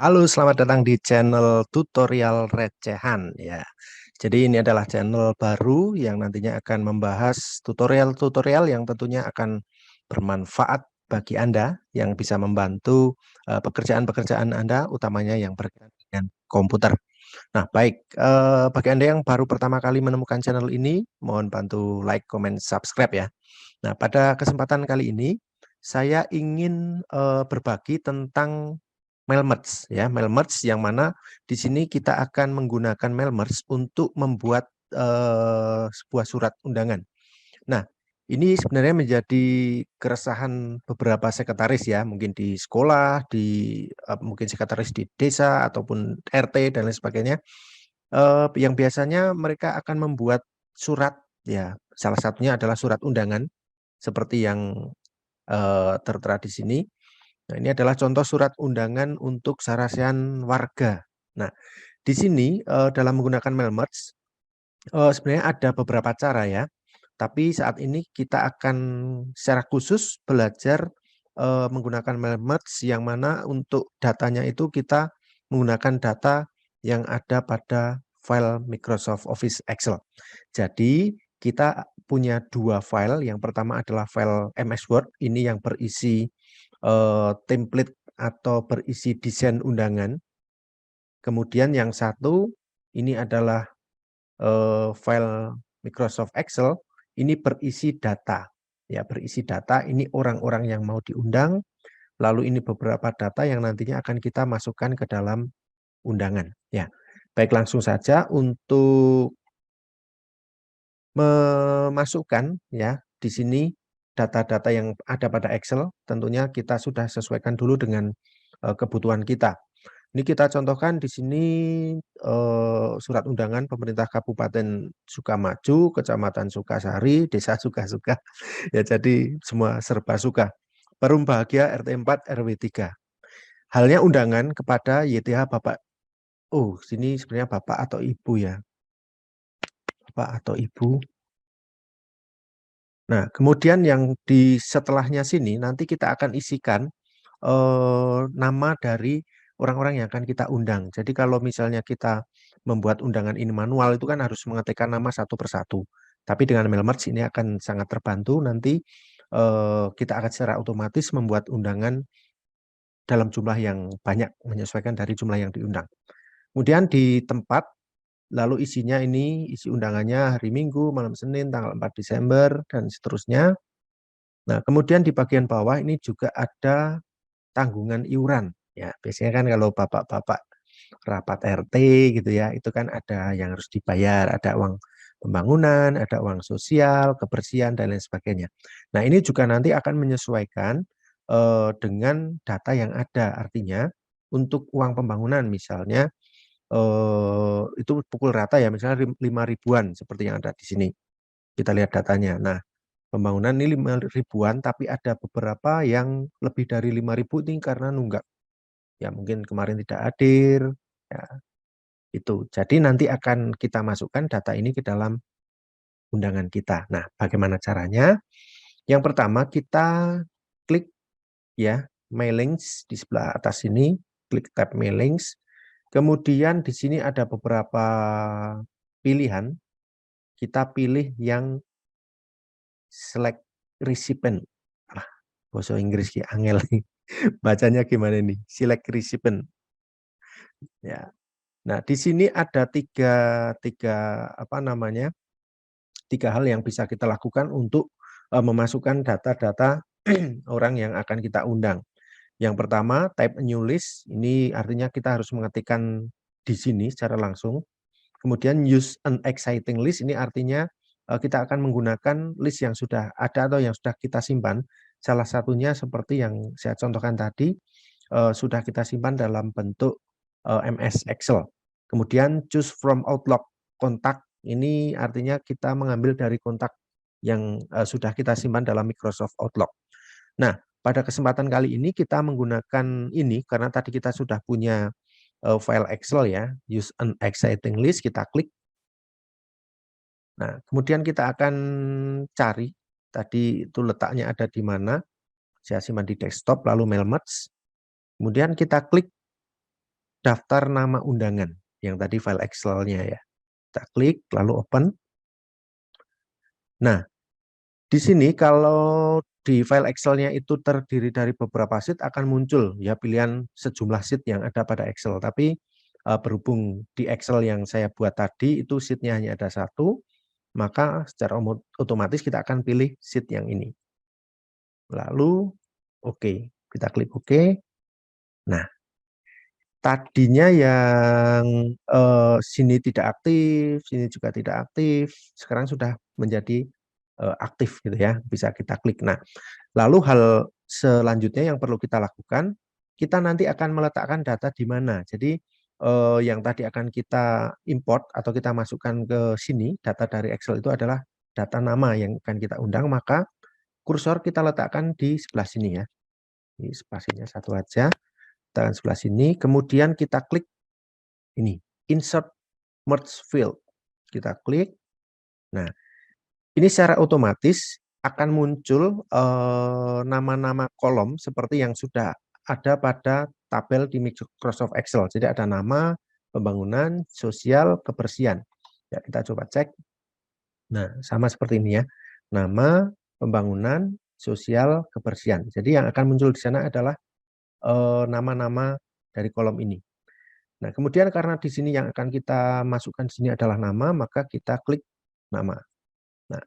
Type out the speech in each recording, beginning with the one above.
Halo, selamat datang di channel tutorial recehan ya. Jadi ini adalah channel baru yang nantinya akan membahas tutorial-tutorial yang tentunya akan bermanfaat bagi Anda yang bisa membantu pekerjaan-pekerjaan Anda, utamanya yang berkaitan dengan komputer. Nah, baik, bagi Anda yang baru pertama kali menemukan channel ini, mohon bantu like, comment, subscribe ya. Nah, pada kesempatan kali ini saya ingin berbagi tentang mail merge ya, mail merge yang mana di sini kita akan menggunakan mail merge untuk membuat sebuah surat undangan. Nah, ini sebenarnya menjadi keresahan beberapa sekretaris ya, mungkin di sekolah, mungkin sekretaris di desa ataupun RT dan lain sebagainya. Yang biasanya mereka akan membuat surat ya, salah satunya adalah surat undangan seperti yang tertera di sini. Nah, ini adalah contoh surat undangan untuk sarasehan warga. Nah, di sini dalam menggunakan mail merge sebenarnya ada beberapa cara ya. Tapi saat ini kita akan secara khusus belajar menggunakan mail merge yang mana untuk datanya itu kita menggunakan data yang ada pada file Microsoft Office Excel. Jadi kita punya dua file. Yang pertama adalah file MS Word, ini yang berisi template atau berisi desain undangan. Kemudian yang satu ini adalah file Microsoft Excel, ini berisi data. Ya, berisi data ini orang-orang yang mau diundang, lalu ini beberapa data yang nantinya akan kita masukkan ke dalam undangan. Ya, baik langsung saja untuk memasukkan ya di sini data-data yang ada pada Excel, tentunya kita sudah sesuaikan dulu dengan kebutuhan kita. Ini kita contohkan di sini surat undangan pemerintah Kabupaten Sukamaju, Kecamatan Sukasari, Desa Suka-Suka. Ya, jadi semua serba suka. Perum Bahagia RT 4 RW 3. Halnya undangan kepada YTH Bapak. Oh, sini sebenarnya Bapak atau Ibu ya. Bapak atau Ibu. Nah, kemudian yang di setelahnya sini nanti kita akan isikan nama dari orang-orang yang akan kita undang. Jadi kalau misalnya kita membuat undangan ini manual itu kan harus mengetikkan nama satu persatu. Tapi dengan mail merge ini akan sangat terbantu nanti kita akan secara otomatis membuat undangan dalam jumlah yang banyak menyesuaikan dari jumlah yang diundang. Kemudian di tempat lalu isinya ini isi undangannya hari Minggu, malam Senin, tanggal 4 Desember dan seterusnya. Nah, kemudian di bagian bawah ini juga ada tanggungan iuran. Ya, biasanya kan kalau bapak-bapak rapat RT gitu ya, itu kan ada yang harus dibayar, ada uang pembangunan, ada uang sosial, kebersihan dan lain sebagainya. Nah, ini juga nanti akan menyesuaikan dengan data yang ada. Artinya untuk uang pembangunan misalnya itu pukul rata ya, misalnya 5 ribuan seperti yang ada di sini. Kita lihat datanya. Nah, pembangunan ini 5 ribuan, tapi ada beberapa yang lebih dari 5.000 ini karena nunggak. Ya mungkin kemarin tidak hadir, ya itu. Jadi nanti akan kita masukkan data ini ke dalam undangan kita. Nah, bagaimana caranya? Yang pertama kita klik ya mailings di sebelah atas ini, klik tab mailings. Kemudian di sini ada beberapa pilihan. Kita pilih yang select recipient. Ah, bahasa Inggris ki angel. Bacanya gimana nih? Select recipient. Ya. Nah, di sini ada tiga apa namanya? Tiga hal yang bisa kita lakukan untuk memasukkan data-data orang yang akan kita undang. Yang pertama, type a new list. Ini artinya kita harus mengetikkan di sini secara langsung. Kemudian use an exciting list. Ini artinya kita akan menggunakan list yang sudah ada atau yang sudah kita simpan. Salah satunya seperti yang saya contohkan tadi, sudah kita simpan dalam bentuk MS Excel. Kemudian choose from Outlook kontak, ini artinya kita mengambil dari kontak yang sudah kita simpan dalam Microsoft Outlook. Nah, pada kesempatan kali ini kita menggunakan ini karena tadi kita sudah punya file Excel ya, use an exciting list, kita klik. Nah, kemudian kita akan cari tadi itu letaknya ada di mana. Saya simpan di desktop lalu mail merge. Kemudian kita klik daftar nama undangan yang tadi file Excel-nya ya. Kita klik lalu open. Nah, di sini kalau di file Excel-nya itu terdiri dari beberapa sheet akan muncul ya pilihan sejumlah sheet yang ada pada Excel. Tapi berhubung di Excel yang saya buat tadi itu sheet-nya hanya ada satu, maka secara otomatis kita akan pilih sheet yang ini. Lalu oke, kita klik oke. Nah, tadinya yang sini tidak aktif, sini juga tidak aktif, sekarang sudah menjadi aktif gitu ya, bisa kita klik. Nah, lalu hal selanjutnya yang perlu kita lakukan, kita nanti akan meletakkan data di mana. Jadi yang tadi akan kita import atau kita masukkan ke sini, data dari Excel itu adalah data nama yang akan kita undang, maka kursor kita letakkan di sebelah sini ya. Ini spasinya satu aja, tekan sebelah sini, kemudian kita klik ini, insert merge field. Kita klik. Nah, ini secara otomatis akan muncul nama-nama kolom seperti yang sudah ada pada tabel di Microsoft Excel. Jadi ada nama, pembangunan, sosial, kebersihan. Ya, kita coba cek. Nah, sama seperti ini ya. Nama, pembangunan, sosial, kebersihan. Jadi yang akan muncul di sana adalah nama-nama dari kolom ini. Nah, kemudian karena di sini yang akan kita masukkan di sini adalah nama, maka kita klik nama. Nah,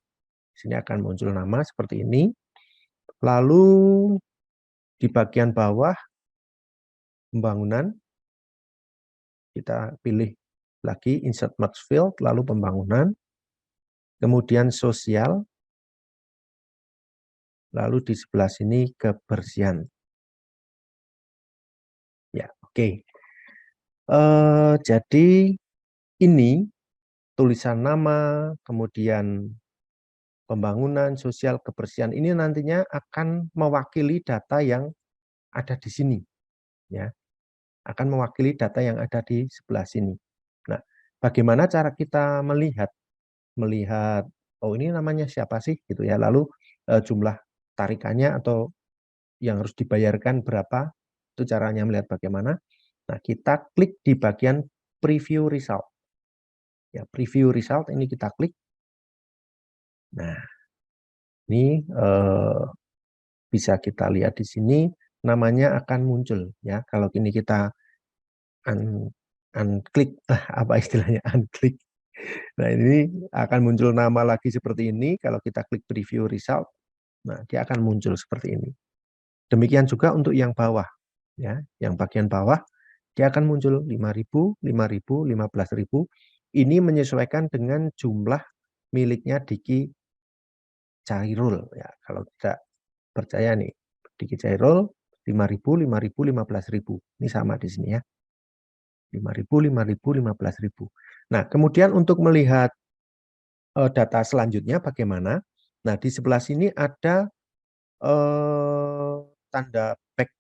di sini akan muncul nama seperti ini. Lalu di bagian bawah pembangunan, kita pilih lagi insert merge field, lalu pembangunan, kemudian sosial, lalu di sebelah sini kebersihan. Ya, oke. Jadi ini tulisan nama, kemudian pembangunan, sosial, kebersihan ini nantinya akan mewakili data yang ada di sini, ya, akan mewakili data yang ada di sebelah sini. Nah, bagaimana cara kita melihat, oh ini namanya siapa sih, gitu ya, lalu jumlah tarikannya atau yang harus dibayarkan berapa, itu caranya melihat bagaimana. Nah, kita klik di bagian preview result. Ya, preview result ini kita klik. Nah, ini bisa kita lihat di sini namanya akan muncul ya. Kalau ini kita unklik, apa istilahnya unklik. Nah, ini akan muncul nama lagi seperti ini. Kalau kita klik preview result, nah dia akan muncul seperti ini. Demikian juga untuk yang bawah ya, yang bagian bawah dia akan muncul 5.000, 5.000, 15.000. Ini menyesuaikan dengan jumlah miliknya Diki Cairul ya. Kalau tidak percaya nih, Diki Cairul 5.000, 5.000, 15.000. Ini sama di sini ya. 5.000, 5.000, 15.000. Nah, kemudian untuk melihat data selanjutnya bagaimana? Nah, di sebelah sini ada tanda back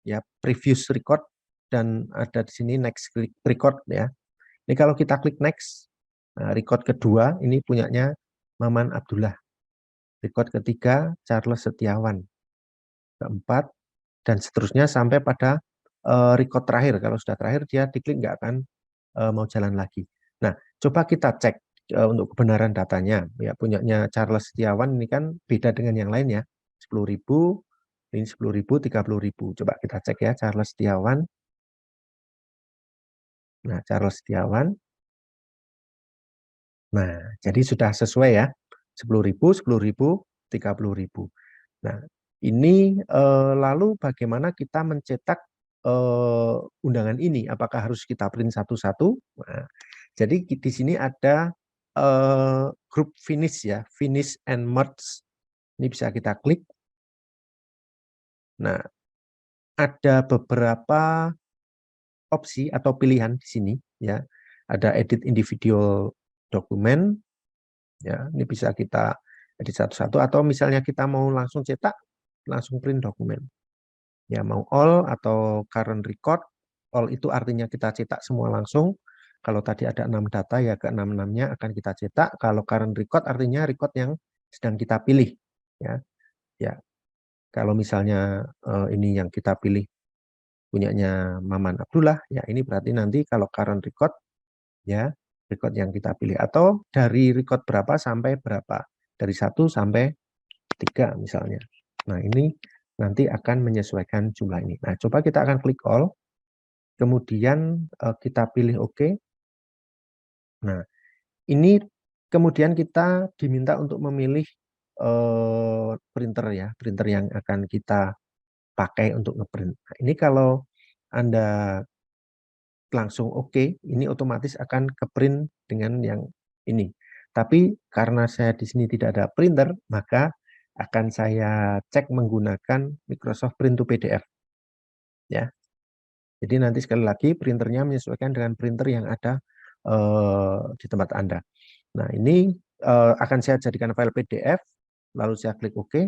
ya, previous record, dan ada di sini next record ya. Ini kalau kita klik next, nah, record kedua ini punyanya Maman Abdullah. Record ketiga Charles Setiawan. Keempat dan seterusnya sampai pada record terakhir. Kalau sudah terakhir dia diklik nggak akan mau jalan lagi. Nah, coba kita cek untuk kebenaran datanya. Ya, punyanya Charles Setiawan ini kan beda dengan yang lain ya. 10.000, ini 10.000, 30.000. Coba kita cek ya Charles Setiawan. Nah, Charles Setiawan. Nah, jadi sudah sesuai ya. 10.000, 10.000, 30.000. Nah, ini lalu bagaimana kita mencetak undangan ini? Apakah harus kita print satu-satu? Nah, jadi di sini ada group finish ya, finish and merge. Ini bisa kita klik. Nah, ada beberapa opsi atau pilihan di sini ya. Ada edit individual dokumen ya. Ini bisa kita edit satu-satu atau misalnya kita mau langsung cetak, langsung print dokumen. Ya, mau all atau current record. All itu artinya kita cetak semua langsung. Kalau tadi ada 6 data ya ke 6-6-nya akan kita cetak. Kalau current record artinya record yang sedang kita pilih ya. Ya. Kalau misalnya ini yang kita pilih punyanya Maman Abdullah, ya ini berarti nanti kalau current record, ya record yang kita pilih, atau dari record berapa sampai berapa, dari 1 sampai 3 misalnya. Nah ini nanti akan menyesuaikan jumlah ini. Nah coba kita akan klik all, kemudian kita pilih OK. Nah ini kemudian kita diminta untuk memilih printer ya, printer yang akan kita pakai untuk ngeprint. Nah, ini kalau Anda langsung oke, ini otomatis akan ke print dengan yang ini. Tapi karena saya di sini tidak ada printer, maka akan saya cek menggunakan Microsoft Print to PDF. Ya. Jadi nanti sekali lagi printernya menyesuaikan dengan printer yang ada di tempat Anda. Nah, ini akan saya jadikan file PDF, lalu saya klik OK.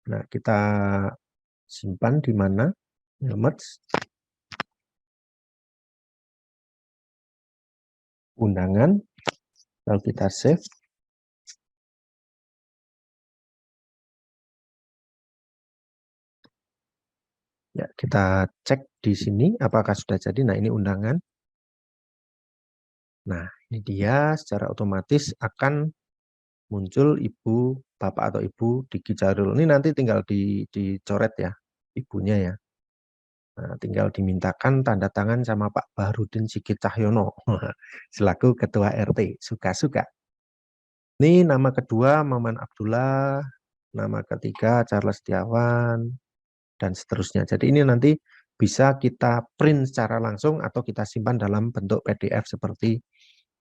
Nah, kita simpan di mana? Merge, undangan, lalu kita save. Ya, kita cek di sini apakah sudah jadi. Nah, ini undangan. Nah, ini dia secara otomatis akan muncul ibu, bapak atau ibu Diki Jarul. Ini nanti tinggal dicoret ya, ibunya ya. Nah, tinggal dimintakan tanda tangan sama Pak Bahrudin Sigit Cahyono selaku Ketua RT. Suka-suka. Ini nama kedua Maman Abdullah, nama ketiga Charles Setiawan, dan seterusnya. Jadi ini nanti bisa kita print secara langsung atau kita simpan dalam bentuk PDF seperti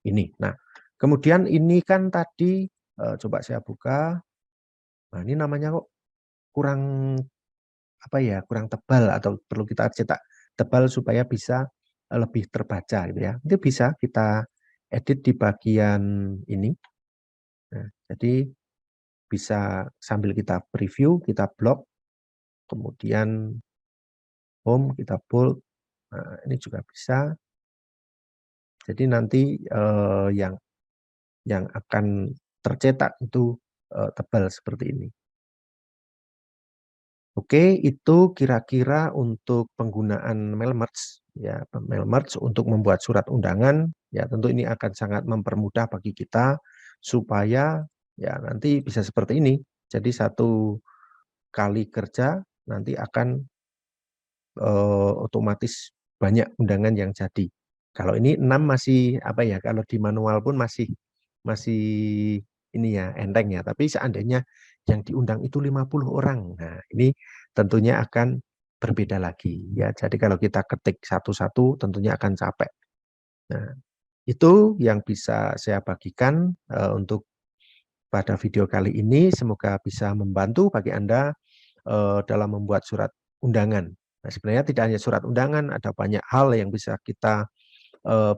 ini. Nah, kemudian ini kan tadi coba saya buka. Nah, ini namanya kok kurang apa ya, kurang tebal atau perlu kita cetak tebal supaya bisa lebih terbaca gitu ya. Itu bisa kita edit di bagian ini. Nah, jadi bisa sambil kita preview, kita blok, kemudian home, kita bold. Nah, ini juga bisa. Jadi nanti yang akan tercetak itu tebal seperti ini. Oke, itu kira-kira untuk penggunaan mail merge ya, mail merge untuk membuat surat undangan ya, tentu ini akan sangat mempermudah bagi kita supaya ya nanti bisa seperti ini. Jadi satu kali kerja nanti akan otomatis banyak undangan yang jadi. Kalau ini 6 masih apa ya, kalau di manual pun masih masih ini ya enteng ya, tapi seandainya yang diundang itu 50 orang. Nah, ini tentunya akan berbeda lagi ya. Jadi kalau kita ketik satu-satu tentunya akan capek. Nah, itu yang bisa saya bagikan untuk pada video kali ini. Semoga bisa membantu bagi Anda dalam membuat surat undangan. Nah, sebenarnya tidak hanya surat undangan, ada banyak hal yang bisa kita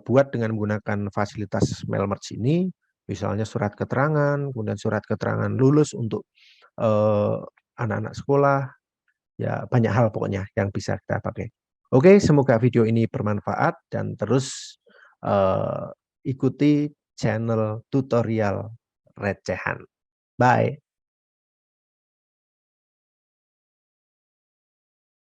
buat dengan menggunakan fasilitas mail merge ini, misalnya surat keterangan, kemudian surat keterangan lulus untuk anak-anak sekolah, ya banyak hal pokoknya yang bisa kita pakai. Oke, semoga video ini bermanfaat dan terus ikuti channel tutorial recehan. Bye.